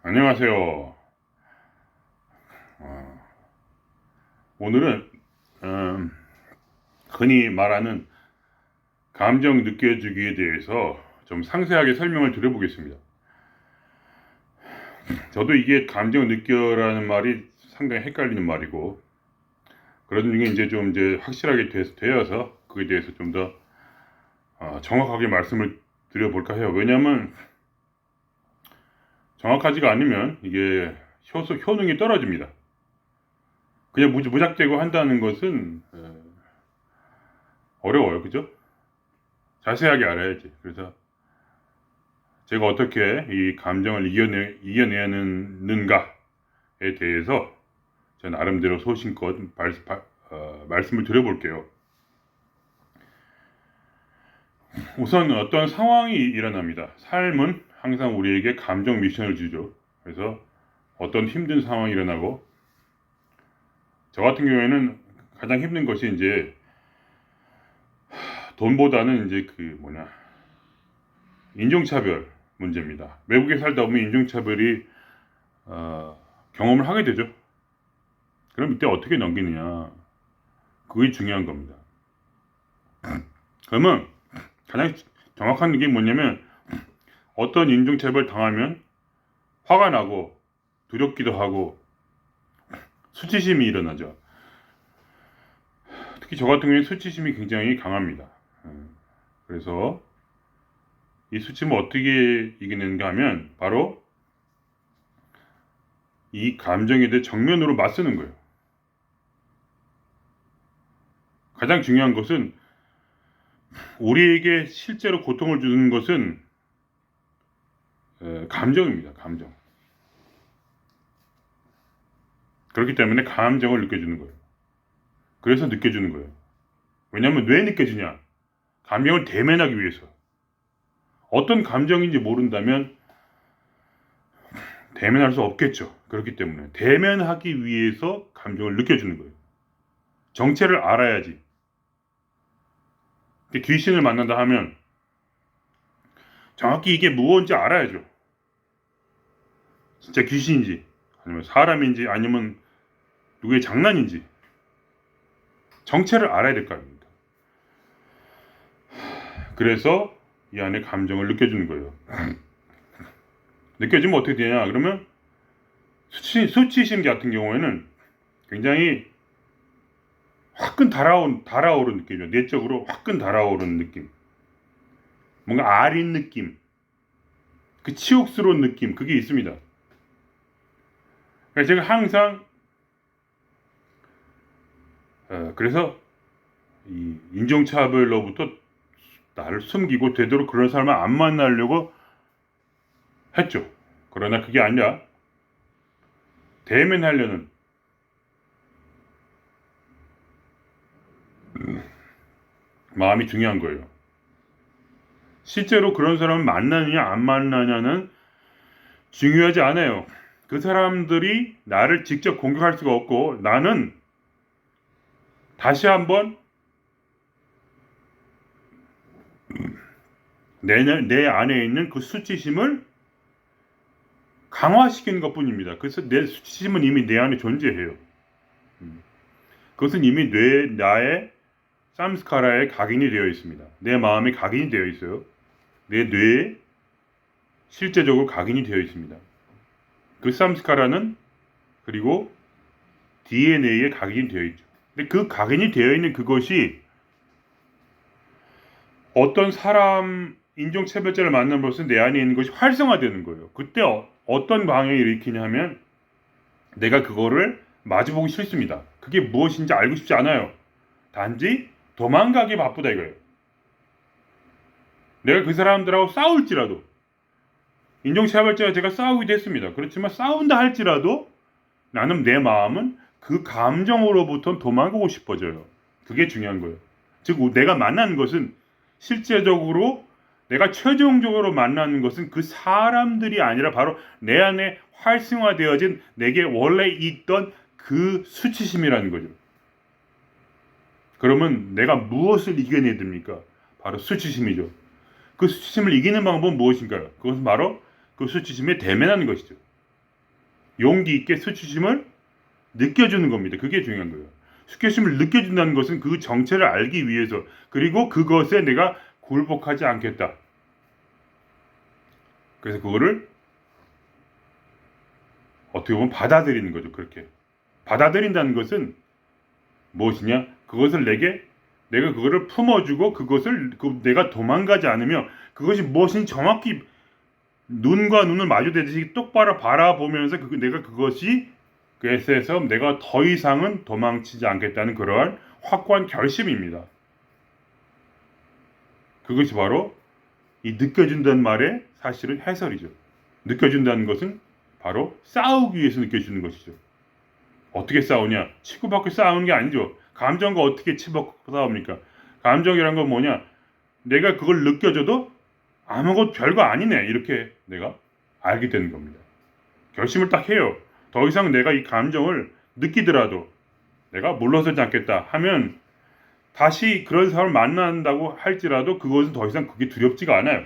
안녕하세요. 오늘은 흔히 말하는 감정 느껴주기에 대해서 좀 상세하게 설명을 드려보겠습니다. 저도 이게 감정 느껴라는 말이 상당히 헷갈리는 말이고, 그런 중에 이제 확실하게 되어서 그에 대해서 좀 더 정확하게 말씀을 드려볼까 해요. 왜냐하면 정확하지가 않으면 이게 효능이 떨어집니다. 그냥 무작대고 한다는 것은 어려워요, 그죠? 자세하게 알아야지. 그래서 제가 어떻게 이 감정을 이겨내는가에 대해서 제 나름대로 소신껏 말씀을 드려볼게요. 우선 어떤 상황이 일어납니다. 삶은 항상 우리에게 감정 미션을 주죠. 그래서 어떤 힘든 상황이 일어나고, 저 같은 경우에는 가장 힘든 것이 이제 돈보다는 이제 인종차별 문제입니다. 외국에 살다 보면 인종차별이 경험을 하게 되죠. 그럼 이때 어떻게 넘기느냐, 그게 중요한 겁니다. 그러면 가장 정확한 게 뭐냐면, 어떤 인종차별 당하면 화가 나고 두렵기도 하고 수치심이 일어나죠. 특히 저 같은 경우에 수치심이 굉장히 강합니다. 그래서 이 수치심을 어떻게 이기는가 하면 바로 이 감정에 대해 정면으로 맞서는 거예요. 가장 중요한 것은, 우리에게 실제로 고통을 주는 것은 감정입니다. 감정. 그렇기 때문에 감정을 느껴주는 거예요. 그래서 느껴주는 거예요. 왜냐하면 왜 느껴지냐? 감정을 대면하기 위해서. 어떤 감정인지 모른다면 대면할 수 없겠죠. 그렇기 때문에 대면하기 위해서 감정을 느껴주는 거예요. 정체를 알아야지. 귀신을 만난다 하면 정확히 이게 무엇인지 알아야죠. 진짜 귀신인지, 아니면 사람인지, 아니면 누구의 장난인지 정체를 알아야 될 거 아닙니까? 그래서 이 안에 감정을 느껴주는 거예요. 느껴지면 어떻게 되냐? 그러면 수치심 같은 경우에는 굉장히 화끈 달아오르는 느낌이죠. 내적으로 화끈 달아오르는 느낌. 뭔가 아린 느낌. 그 치욕스러운 느낌. 그게 있습니다. 그래서 제가 항상 그래서 이 인종차별로부터 나를 숨기고 되도록 그런 사람을 안 만나려고 했죠. 그러나 그게 아니라 대면하려는 마음이 중요한 거예요. 실제로 그런 사람을 만나느냐 안 만나냐는 중요하지 않아요. 그 사람들이 나를 직접 공격할 수가 없고, 나는 다시 한번 내 안에 있는 그 수치심을 강화시키는 것 뿐입니다. 그래서 내 수치심은 이미 내 안에 존재해요. 그것은 이미 나의 삼스카라에 각인이 되어 있습니다. 내 마음에 각인이 되어 있어요. 내 뇌에 실제적으로 각인이 되어 있습니다. 그 삼스카라는 그리고 DNA에 각인이 되어 있죠. 근데 그 각인이 되어 있는 그것이 어떤 사람 인종차별자를 만남으로써 내 안에 있는 것이 활성화되는 거예요. 그때 어떤 방향을 일으키냐 하면, 내가 그거를 마주보기 싫습니다. 그게 무엇인지 알고 싶지 않아요. 단지 도망가기 바쁘다 이거예요. 내가 그 사람들하고 싸울지라도, 인종차별자와 제가 싸우기도 했습니다. 그렇지만 싸운다 할지라도 나는, 내 마음은 그 감정으로부터 도망가고 싶어져요. 그게 중요한 거예요. 즉 내가 만나는 것은, 실제적으로 내가 최종적으로 만나는 것은 그 사람들이 아니라 바로 내 안에 활성화되어진 내게 원래 있던 그 수치심이라는 거죠. 그러면 내가 무엇을 이겨내야 됩니까? 바로 수치심이죠. 그 수치심을 이기는 방법은 무엇인가요? 그것은 바로 그 수치심에 대면하는 것이죠. 용기 있게 수치심을 느껴주는 겁니다. 그게 중요한 거예요. 수치심을 느껴준다는 것은 그 정체를 알기 위해서, 그리고 그것에 내가 굴복하지 않겠다. 그래서 그거를 어떻게 보면 받아들이는 거죠. 그렇게 받아들인다는 것은 무엇이냐? 그것을 내가 그거를 품어주고 그것을 내가 도망가지 않으며 그것이 무엇인지 정확히 눈과 눈을 마주대듯이 똑바로 바라보면서 내가 그것이 그래서 내가 더 이상은 도망치지 않겠다는 그러한 확고한 결심입니다. 그것이 바로 이 느껴진다는 말의 사실은 해설이죠. 느껴진다는 것은 바로 싸우기 위해서 느껴지는 것이죠. 어떻게 싸우냐? 치고받고 싸우는 게 아니죠. 감정과 어떻게 치고받고 싸웁니까? 감정이란 건 뭐냐? 내가 그걸 느껴져도 아무것도 별거 아니네, 이렇게 내가 알게 되는 겁니다. 결심을 딱 해요. 더 이상 내가 이 감정을 느끼더라도 내가 물러서지 않겠다 하면 다시 그런 사람을 만난다고 할지라도 그것은 더 이상 그게 두렵지가 않아요.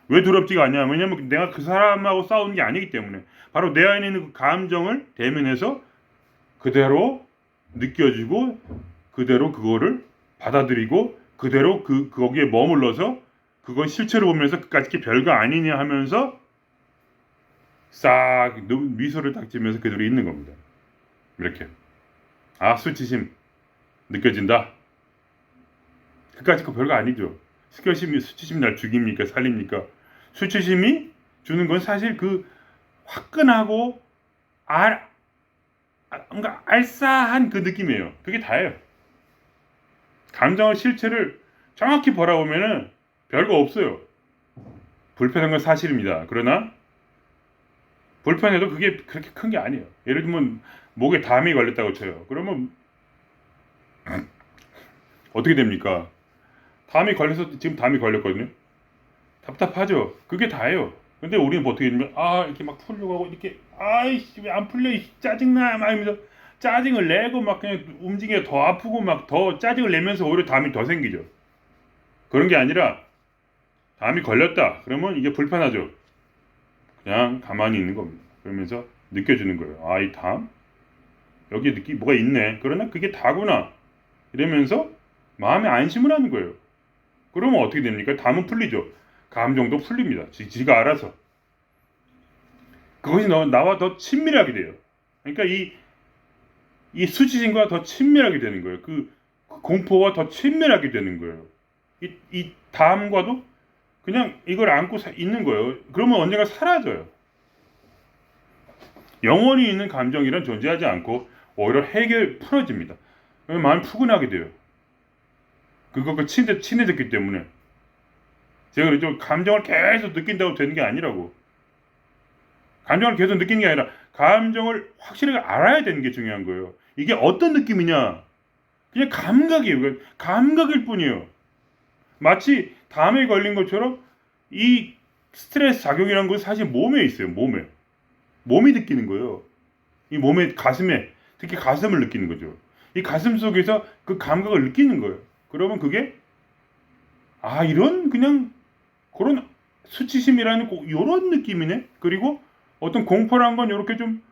왜 두렵지가 않냐? 왜냐면 내가 그 사람하고 싸우는 게 아니기 때문에, 바로 내 안에 있는 그 감정을 대면해서 그대로 느껴지고 그대로 그거를 받아들이고 그대로 거기에 머물러서 그건 실체로 보면서 그까짓 게 별거 아니냐 하면서 싹 미소를 딱 지면서 그대로 있는 겁니다. 이렇게. 수치심 느껴진다. 그까짓 거 별거 아니죠. 수치심이 날 죽입니까? 살립니까? 수치심이 주는 건 사실 그 화끈하고 뭔가 알싸한 그 느낌이에요. 그게 다예요. 감정의 실체를 정확히 바라보면은 별거 없어요. 불편한 건 사실입니다. 그러나 불편해도 그게 그렇게 큰 게 아니에요. 예를 들면 목에 담이 걸렸다고 쳐요. 그러면 어떻게 됩니까? 지금 담이 걸렸거든요. 답답하죠. 그게 다예요. 근데 우리는 뭐 어떻게 되냐면 이렇게 막 풀려고 하고 이렇게 아이씨 왜 안 풀려 짜증나 막 이러면서 짜증을 내고 막 그냥 움직여 더 아프고 막 더 짜증을 내면서 오히려 담이 더 생기죠. 그런 게 아니라 담이 걸렸다. 그러면 이게 불편하죠. 그냥 가만히 있는 겁니다. 그러면서 느껴주는 거예요. 이 담? 여기 뭐가 있네. 그러나 그게 다구나. 이러면서 마음에 안심을 하는 거예요. 그러면 어떻게 됩니까? 담은 풀리죠. 감정도 풀립니다. 지가 알아서. 그것이 나와 더 친밀하게 돼요. 그러니까 이 수치심과 더 친밀하게 되는 거예요. 그 공포와 더 친밀하게 되는 거예요. 이 담과도 그냥 이걸 안고 있는 거예요. 그러면 언젠가 사라져요. 영원히 있는 감정이란 존재하지 않고 오히려 풀어집니다. 마음이 푸근하게 돼요. 그것과 친해졌기 때문에. 제가 그랬죠. 감정을 계속 느낀다고 되는 게 아니라고. 감정을 계속 느끼는 게 아니라 감정을 확실하게 알아야 되는 게 중요한 거예요. 이게 어떤 느낌이냐? 그냥 감각이에요. 감각일 뿐이에요. 마치 담에 걸린 것처럼 이 스트레스 작용이라는 것은 사실 몸에 있어요. 몸이 느끼는 거예요. 이 몸의 가슴에, 특히 가슴을 느끼는 거죠. 이 가슴 속에서 그 감각을 느끼는 거예요. 그러면 그게 이런 그냥 그런 수치심이라는 이런 느낌이네. 그리고 어떤 공포란 건 이렇게 좀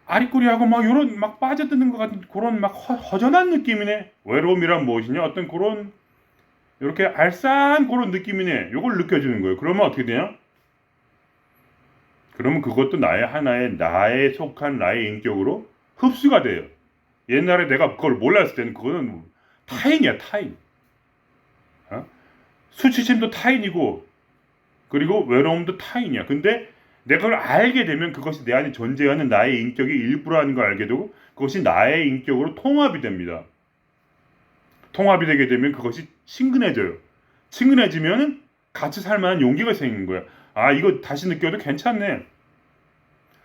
아리꼬리하고 막 이런 막 빠져드는 것 같은 그런 막 허전한 느낌이네. 외로움이란 무엇이냐? 어떤 그런 이렇게 알싸한 그런 느낌이네. 이걸 느껴지는 거예요. 그러면 어떻게 되냐? 그러면 그것도 나에 속한 나의 인격으로 흡수가 돼요. 옛날에 내가 그걸 몰랐을 때는 그거는 타인이야, 타인. 수치심도 타인이고, 그리고 외로움도 타인이야. 근데 내가 그걸 알게 되면 그것이 내 안에 존재하는 나의 인격의 일부라는 걸 알게 되고, 그것이 나의 인격으로 통합이 됩니다. 통합이 되게 되면 그것이 친근해져요. 친근해지면 같이 살 만한 용기가 생기는 거야. 이거 다시 느껴도 괜찮네.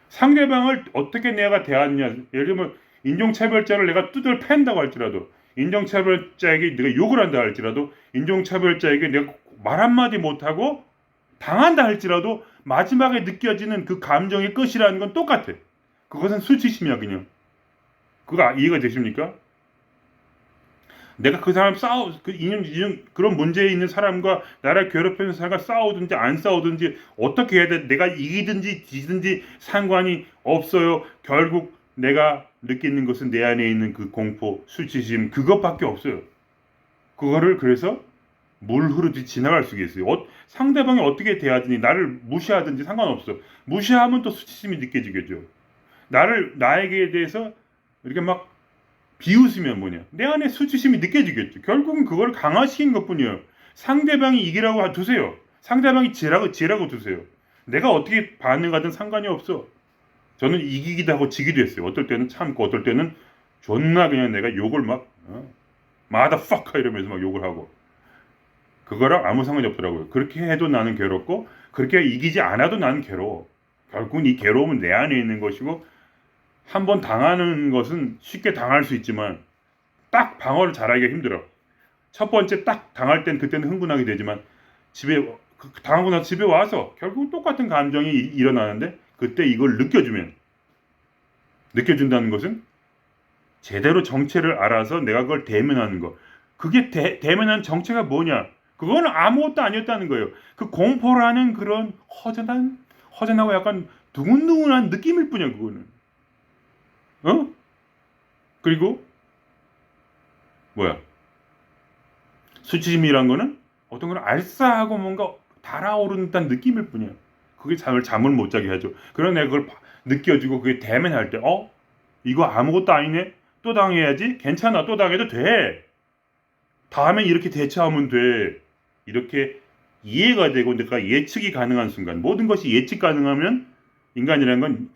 상대방을 어떻게 내가 대하느냐. 예를 들면 인종차별자를 내가 두들 팬다고 할지라도, 인종차별자에게 내가 욕을 한다 할지라도, 인종차별자에게 내가 말 한마디 못하고 당한다 할지라도 마지막에 느껴지는 그 감정의 끝이라는 건 똑같아. 그것은 수치심이야, 그냥. 그거 이해가 되십니까? 내가 그 사람 그런 문제에 있는 사람과 나를 괴롭히는 사람과 싸우든지 안 싸우든지 어떻게 해야 돼? 내가 이기든지 지든지 상관이 없어요. 결국 내가 느끼는 것은 내 안에 있는 그 공포, 수치심 그것밖에 없어요. 그거를 그래서 물 흐르듯이 지나갈 수가 있어요. 상대방이 어떻게 대하든지 나를 무시하든지 상관없어. 무시하면 또 수치심이 느껴지겠죠. 나에게 대해서 이렇게 막 비웃으면 뭐냐. 내 안에 수치심이 느껴지겠죠. 결국은 그걸 강화시키는 것뿐이에요. 상대방이 이기라고 두세요. 상대방이 지라고 두세요. 내가 어떻게 반응하든 상관이 없어. 저는 이기기도 하고 지기도 했어요. 어떨 때는 참고 어떨 때는 존나 그냥 내가 욕을 막 motherfucker 이러면서 막 욕을 하고 그거랑 아무 상관이 없더라고요. 그렇게 해도 나는 괴롭고 그렇게 이기지 않아도 나는 괴로워. 결국은 이 괴로움은 내 안에 있는 것이고 한번 당하는 것은 쉽게 당할 수 있지만 딱 방어를 잘하기가 힘들어. 첫 번째 딱 당할 땐 그때는 흥분하게 되지만 당하고 나서 집에 와서 결국 똑같은 감정이 일어나는데 그때 이걸 느껴준다는 것은 제대로 정체를 알아서 내가 그걸 대면하는 거. 그게 대면한 정체가 뭐냐? 그거는 아무것도 아니었다는 거예요. 그 공포라는 그런 허전하고 약간 두근두근한 느낌일 뿐이야, 그거는. 그리고 뭐야? 수치심이란 거는 어떤 걸 알싸하고 뭔가 달아오르는 듯한 느낌일 뿐이야. 그게 잠을 못 자게 하죠. 그런 내가 그걸 느껴지고 그게 대면할 때, 이거 아무것도 아니네? 또 당해야지? 괜찮아, 또 당해도 돼. 다음엔 이렇게 대처하면 돼. 이렇게 이해가 되고 내가 예측이 가능한 순간, 모든 것이 예측 가능하면 인간이라는 건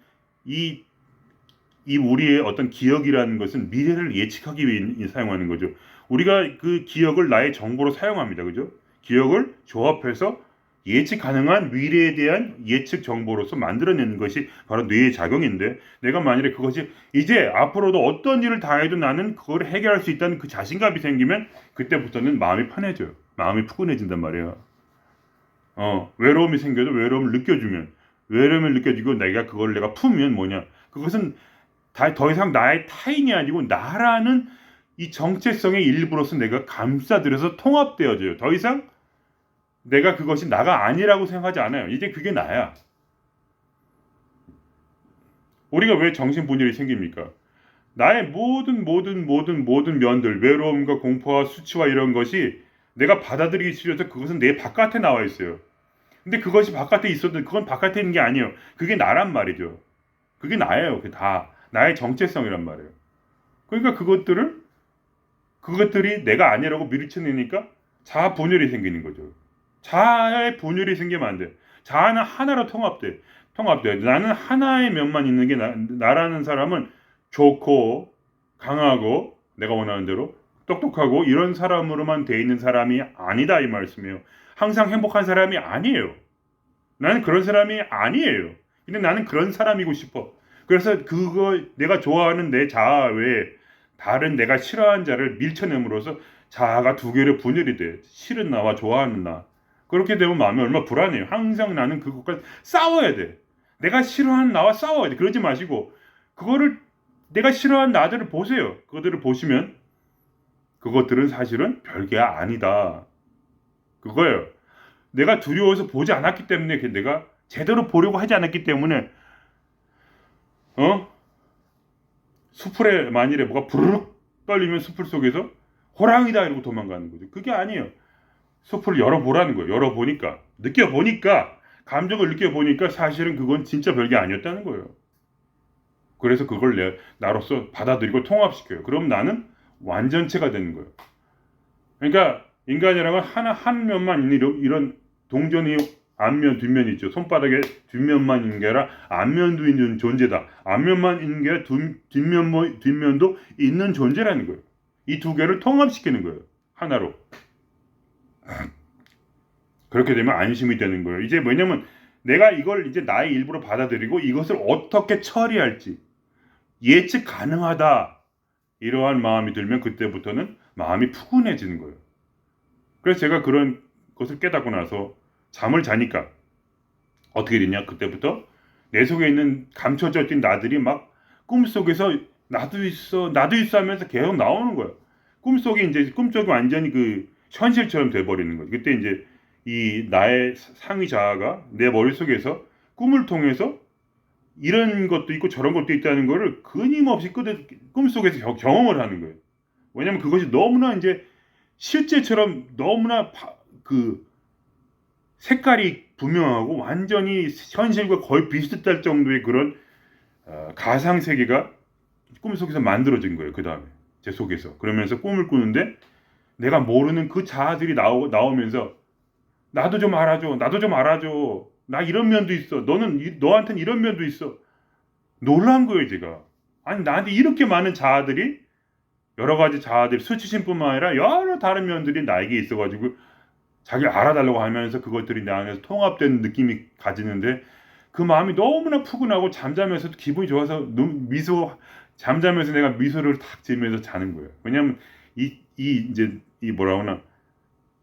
이 우리의 어떤 기억이라는 것은 미래를 예측하기 위해 사용하는 거죠. 우리가 그 기억을 나의 정보로 사용합니다. 그죠? 기억을 조합해서 예측 가능한 미래에 대한 예측 정보로서 만들어내는 것이 바로 뇌의 작용인데 내가 만일에 그것이 이제 앞으로도 어떤 일을 당해도 나는 그걸 해결할 수 있다는 그 자신감이 생기면 그때부터는 마음이 편해져요. 마음이 푸근해진단 말이에요. 외로움이 생겨도 외로움을 느껴지고 내가 품으면 뭐냐. 그것은 더 이상 나의 타인이 아니고 나라는 이 정체성의 일부로서 내가 감싸들여서 통합되어져요. 더 이상 내가 그것이 나가 아니라고 생각하지 않아요. 이제 그게 나야. 우리가 왜 정신분열이 생깁니까? 나의 모든 면들, 외로움과 공포와 수치와 이런 것이 내가 받아들이기 싫어서 그것은 내 바깥에 나와 있어요. 근데 그것이 바깥에 있어도 그건 바깥에 있는 게 아니에요. 그게 나란 말이죠. 그게 나예요. 그게 다 나의 정체성이란 말이에요. 그러니까 그것들이 내가 아니라고 밀쳐내니까 자아 분열이 생기는 거죠. 자아의 분열이 생기면 안 돼. 자아는 하나로 통합돼. 나는 하나의 면만 있는 게 나라는 사람은 좋고 강하고 내가 원하는 대로 똑똑하고 이런 사람으로만 돼 있는 사람이 아니다 이 말씀이에요. 항상 행복한 사람이 아니에요. 나는 그런 사람이 아니에요. 근데 나는 그런 사람이고 싶어. 그래서 그거 내가 좋아하는 내 자아 외에 다른 내가 싫어하는 자를 밀쳐냄으로써 자아가 두 개로 분열이 돼. 싫은 나와 좋아하는 나. 그렇게 되면 마음이 얼마나 불안해요. 항상 나는 그것과 싸워야 돼. 내가 싫어하는 나와 싸워야 돼. 그러지 마시고 그거를 내가 싫어하는 나들을 보세요. 그것들을 보시면 그것들은 사실은 별게 아니다. 그거예요. 내가 두려워서 보지 않았기 때문에 내가 제대로 보려고 하지 않았기 때문에 수풀에 만일에 뭐가 부르륵 떨리면 수풀 속에서 호랑이다 이러고 도망가는 거죠. 그게 아니에요. 숲을 열어보라는 거예요. 열어보니까 느껴보니까 감정을 느껴보니까 사실은 그건 진짜 별게 아니었다는 거예요. 그래서 그걸 나로서 받아들이고 통합시켜요. 그럼 나는 완전체가 되는 거예요. 그러니까 인간이라는 건 한 면만 있는 이런 동전이 앞면 뒷면이 있죠. 손바닥에 뒷면만 있는 게 아니라 앞면도 있는 존재다. 앞면만 있는 게 아니라 뒷면도 있는 존재라는 거예요. 이 두 개를 통합시키는 거예요. 하나로. 그렇게 되면 안심이 되는 거예요. 이제 왜냐면 내가 이걸 이제 나의 일부로 받아들이고 이것을 어떻게 처리할지 예측 가능하다. 이러한 마음이 들면 그때부터는 마음이 푸근해지는 거예요. 그래서 제가 그런 것을 깨닫고 나서 잠을 자니까 어떻게 됐냐? 그때부터 내 속에 있는 감춰져 있던 나들이 막 꿈속에서 나도 있어 하면서 계속 나오는 거예요. 꿈속이 완전히 그 현실처럼 돼버리는 거죠. 그때 이제 이 나의 상위 자아가 내 머릿속에서 꿈을 통해서 이런 것도 있고 저런 것도 있다는 거를 끊임없이 꿈속에서 경험을 하는 거예요. 왜냐면 그것이 너무나 이제 실제처럼 너무나 그 색깔이 분명하고 완전히 현실과 거의 비슷할 정도의 그런 가상 세계가 꿈속에서 만들어진 거예요. 그 다음에 제 속에서 그러면서 꿈을 꾸는데 내가 모르는 그 자아들이 나오면서 나도 좀 알아줘, 나도 좀 알아줘, 나 이런 면도 있어, 너한테는 이런 면도 있어. 놀란 거예요, 제가. 아니 나한테 이렇게 많은 자아들이 여러 가지 자아들이 수치심뿐만 아니라 여러 다른 면들이 나에게 있어가지고 자기를 알아달라고 하면서 그것들이 내 안에서 통합된 느낌이 가지는데 그 마음이 너무나 푸근하고 잠자면서도 기분이 좋아서 잠자면서 내가 미소를 탁 지으면서 자는 거예요. 왜냐하면 이 뭐라 하나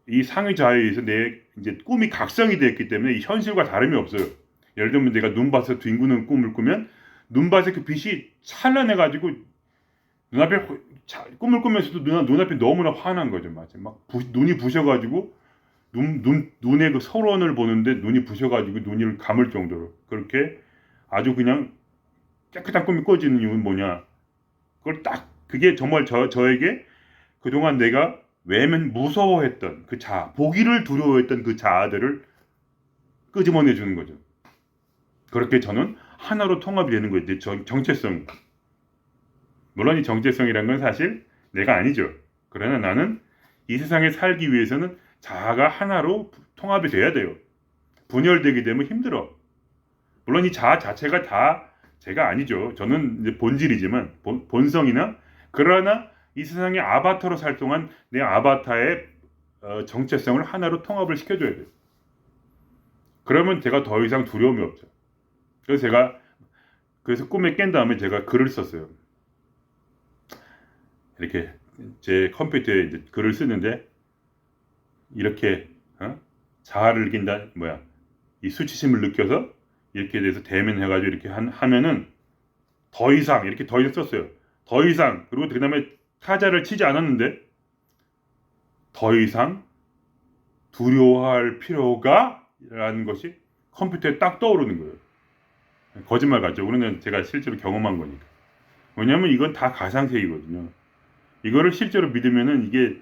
이 상위 자아에 의해서 내 이제 꿈이 각성이 되었기 때문에 이 현실과 다름이 없어요. 예를 들면 내가 눈밭에 뒹구는 꿈을 꾸면 눈밭에 그 빛이 찬란해가지고 눈앞에 꿈을 꾸면서도 눈앞이 너무나 환한 거죠. 맞아. 눈이 부셔가지고 눈에 그 설원을 보는데 눈이 부셔가지고 눈을 감을 정도로 그렇게 아주 그냥 깨끗한 꿈이 꿔지는 이유는 뭐냐? 그게 정말 저에게 그동안 내가 외면 무서워했던 그 보기를 두려워했던 그 자아들을 끄집어내 주는 거죠. 그렇게 저는 하나로 통합이 되는 거예요. 정체성. 물론 이 정체성이란 건 사실 내가 아니죠. 그러나 나는 이 세상에 살기 위해서는 자아가 하나로 통합이 돼야 돼요. 분열되게 되면 힘들어. 물론 이 자아 자체가 다 제가 아니죠. 저는 이제 본질이지만 본성이나 그러나 이 세상의 아바타로 살동안 내 아바타의 정체성을 하나로 통합을 시켜줘야 돼요. 그러면 제가 더 이상 두려움이 없죠. 그래서 꿈에 깬 다음에 제가 글을 썼어요. 이렇게 제 컴퓨터에 이제 글을 쓰는데 이렇게 자아를 느낀다 이 수치심을 느껴서 이렇게 돼서 대면해가지고 이렇게 하면은 더 이상 썼어요. 더 이상 그리고 그 다음에 타자를 치지 않았는데 더 이상 두려워할 필요가 라는 것이 컴퓨터에 딱 떠오르는 거예요. 거짓말 같죠. 그러면 제가 실제로 경험한 거니까. 왜냐하면 이건 다 가상세계거든요. 이거를 실제로 믿으면은 이게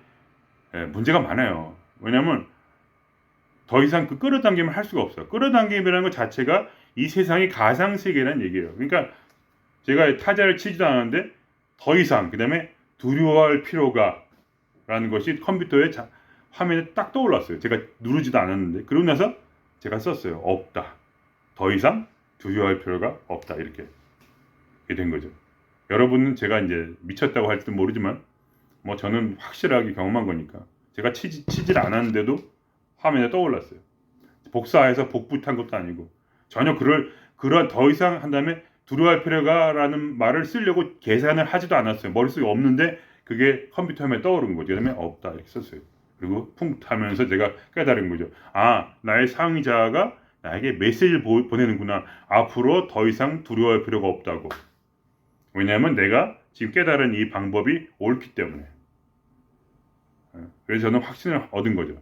문제가 많아요. 왜냐하면 더 이상 그 끌어당김을 할 수가 없어요. 끌어당김이라는 것 자체가 이 세상이 가상세계라는 얘기예요. 그러니까 제가 타자를 치지도 않았는데 더 이상 그 다음에 두려워할 필요가 라는 것이 컴퓨터의 화면에 딱 떠올랐어요. 제가 누르지도 않았는데 그러고 나서 제가 썼어요. 없다. 더 이상 두려워할 필요가 없다. 이렇게 된 거죠. 여러분은 제가 이제 미쳤다고 할지도 모르지만 뭐 저는 확실하게 경험한 거니까 제가 치질 않았는데도 화면에 떠올랐어요. 복사해서 복붙한 것도 아니고 전혀 그런 더 이상 한 다음에 두려워할 필요가라는 말을 쓰려고 계산을 하지도 않았어요. 머릿속에 없는데 그게 컴퓨터 화면에 떠오른 거죠. 그다음에 없다 이렇게 썼어요. 그리고 쿵 하면서 제가 깨달은 거죠. 아, 나의 상위자가 나에게 메시지를 보내는구나. 앞으로 더 이상 두려워할 필요가 없다고. 왜냐하면 내가 지금 깨달은 이 방법이 옳기 때문에. 그래서 저는 확신을 얻은 거죠.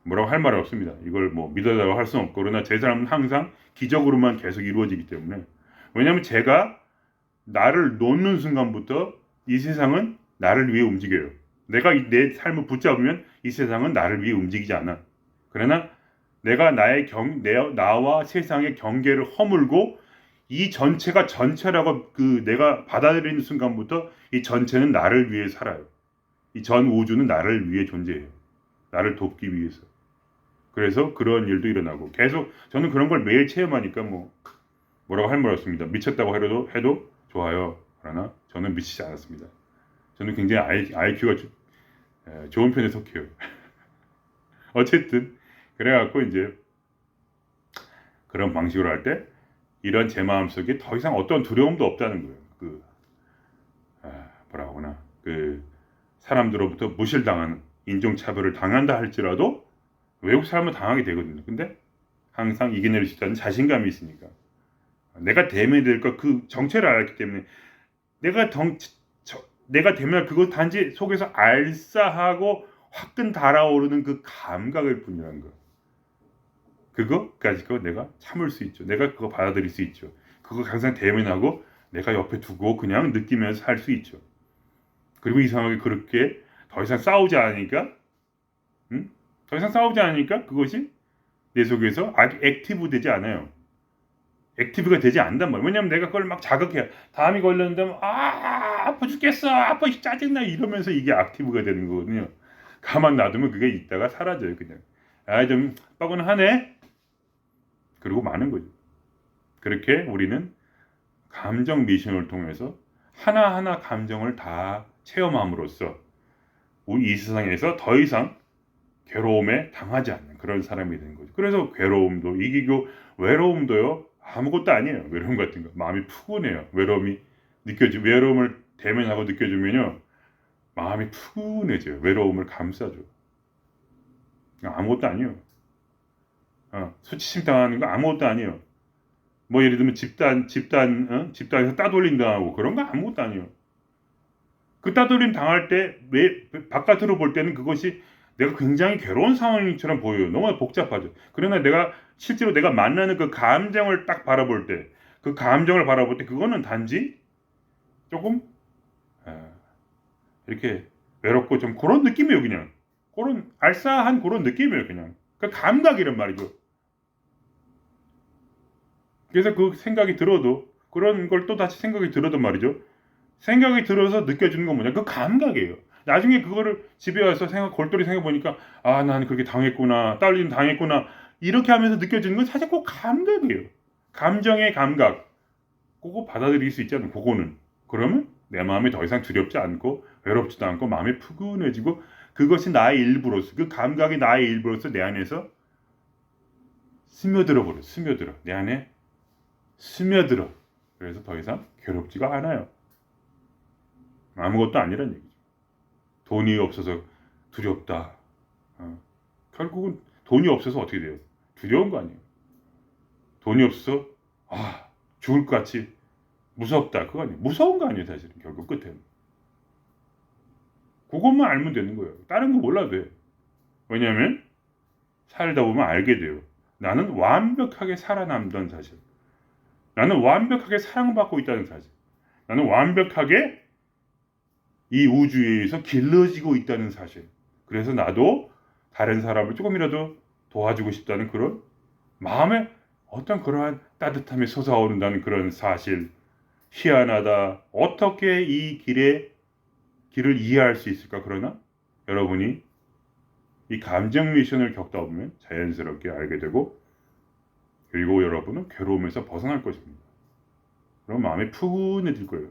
뭐라고 할 말은 없습니다. 이걸 뭐 믿어달라고 할 수는 없고 그러나 제 삶은 항상 기적으로만 계속 이루어지기 때문에 왜냐하면 제가 나를 놓는 순간부터 이 세상은 나를 위해 움직여요. 내가 내 삶을 붙잡으면 이 세상은 나를 위해 움직이지 않아. 그러나 내가 나와 세상의 경계를 허물고 이 전체가 전체라고 내가 받아들이는 순간부터 이 전체는 나를 위해 살아요. 이 전 우주는 나를 위해 존재해요. 나를 돕기 위해서. 그래서 그런 일도 일어나고 계속 저는 그런 걸 매일 체험하니까 뭐라고 할 말 없습니다. 미쳤다고 해도 좋아요. 그러나 저는 미치지 않았습니다. 저는 굉장히 IQ가 좋은 편에 속해요. 어쨌든 그래갖고 이제 그런 방식으로 할 때 이런 제 마음속에 더 이상 어떤 두려움도 없다는 거예요. 뭐라고 하나 사람들로부터 무실당하는 인종차별을 당한다 할지라도 외국 사람은 당하게 되거든요. 근데 항상 이겨낼 수 있다는 자신감이 있으니까 내가 대면될 것 그 정체를 알았기 때문에 내가 내가 되면 그거 단지 속에서 알싸하고 화끈 달아오르는 그 감각일 뿐이라는 거. 그거 내가 참을 수 있죠. 내가 그거 받아들일 수 있죠. 그거 항상 대면하고 내가 옆에 두고 그냥 느끼면서 할 수 있죠. 그리고 이상하게 그렇게 더 이상 싸우지 않으니까, 응? 더 이상 싸우지 않으니까 그것이 내 속에서 아직 액티브 되지 않아요. 액티브가 되지 않단 말이에요. 왜냐면 내가 그걸 막 자극해. 담이 걸렸는데, 아파 죽겠어. 아파, 짜증나. 이러면서 이게 액티브가 되는 거거든요. 가만 놔두면 그게 있다가 사라져요, 그냥. 좀 뻐근하네? 그리고 마는 거죠. 그렇게 우리는 감정 미션을 통해서 하나하나 감정을 다 체험함으로써 이 세상에서 더 이상 괴로움에 당하지 않는 그런 사람이 되는 거죠. 그래서 괴로움도 이기고 외로움도요 아무것도 아니에요. 외로움 같은 거 마음이 푸근해요. 외로움을 대면하고 느껴주면요 마음이 푸근해져요. 외로움을 감싸줘. 아무것도 아니에요. 수치심 당하는 거 아무것도 아니에요. 뭐 예를 들면 집단에서 따돌림 당하고 그런 거 아무것도 아니에요. 그 따돌림 당할 때 바깥으로 볼 때는 그것이 내가 굉장히 괴로운 상황처럼 보여요. 너무 복잡하죠. 그러나 실제로 내가 만나는 그 감정을 딱 바라볼 때, 그 감정을 바라볼 때 그거는 단지 조금 이렇게 외롭고 좀 그런 느낌이에요. 그냥 그런 알싸한 그런 느낌이에요. 그냥 그 감각이란 말이죠. 그래서 그 생각이 들어도 그런 걸 또 다시 생각이 들어도 말이죠. 생각이 들어서 느껴지는 건 뭐냐? 그 감각이에요. 나중에 그거를 집에 와서 골똘히 생각해 보니까 나는 그렇게 당했구나, 딸린 당했구나 이렇게 하면서 느껴지는 건 사실 꼭 감각이에요. 감정의 감각. 그거 받아들일 수 있잖아요. 그거는. 그러면 내 마음이 더 이상 두렵지 않고 외롭지도 않고 마음이 푸근해지고 그것이 나의 일부로서 그 감각이 나의 일부로서 내 안에서 스며들어 버려. 스며들어. 내 안에 스며들어. 그래서 더 이상 괴롭지가 않아요. 아무것도 아니란 얘기죠. 돈이 없어서 두렵다. 결국은 돈이 없어서 어떻게 돼요? 두려운 거 아니에요. 돈이 없어서 죽을 것 같이 무섭다. 그거 아니에요. 무서운 거 아니에요. 사실은 결국 끝에는. 그것만 알면 되는 거예요. 다른 거 몰라도 돼요. 왜냐하면 살다 보면 알게 돼요. 나는 완벽하게 살아남던 사실. 나는 완벽하게 사랑받고 있다는 사실. 나는 완벽하게 이 우주에서 길러지고 있다는 사실. 그래서 나도 다른 사람을 조금이라도 도와주고 싶다는 그런 마음에 어떤 그러한 따뜻함이 솟아오른다는 그런 사실. 희한하다. 어떻게 이 길을 이해할 수 있을까? 그러나 여러분이 이 감정 미션을 겪다 보면 자연스럽게 알게 되고 그리고 여러분은 괴로움에서 벗어날 것입니다. 그럼 마음이 푸근해질 거예요.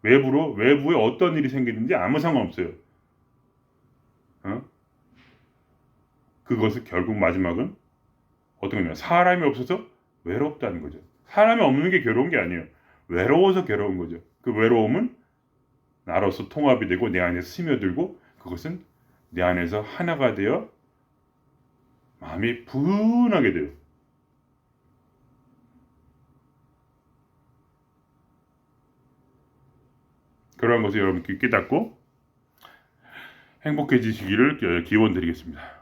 외부에 어떤 일이 생기든지 아무 상관없어요. 그것은 결국 마지막은 어떤 거냐? 사람이 없어서 외롭다는 거죠. 사람이 없는 게 괴로운 게 아니에요. 외로워서 괴로운 거죠. 그 외로움은 나로서 통합이 되고 내 안에 스며들고 그것은 내 안에서 하나가 되어 마음이 분하게 돼요. 그러한 것을 여러분께 깨닫고 행복해지시기를 기원드리겠습니다.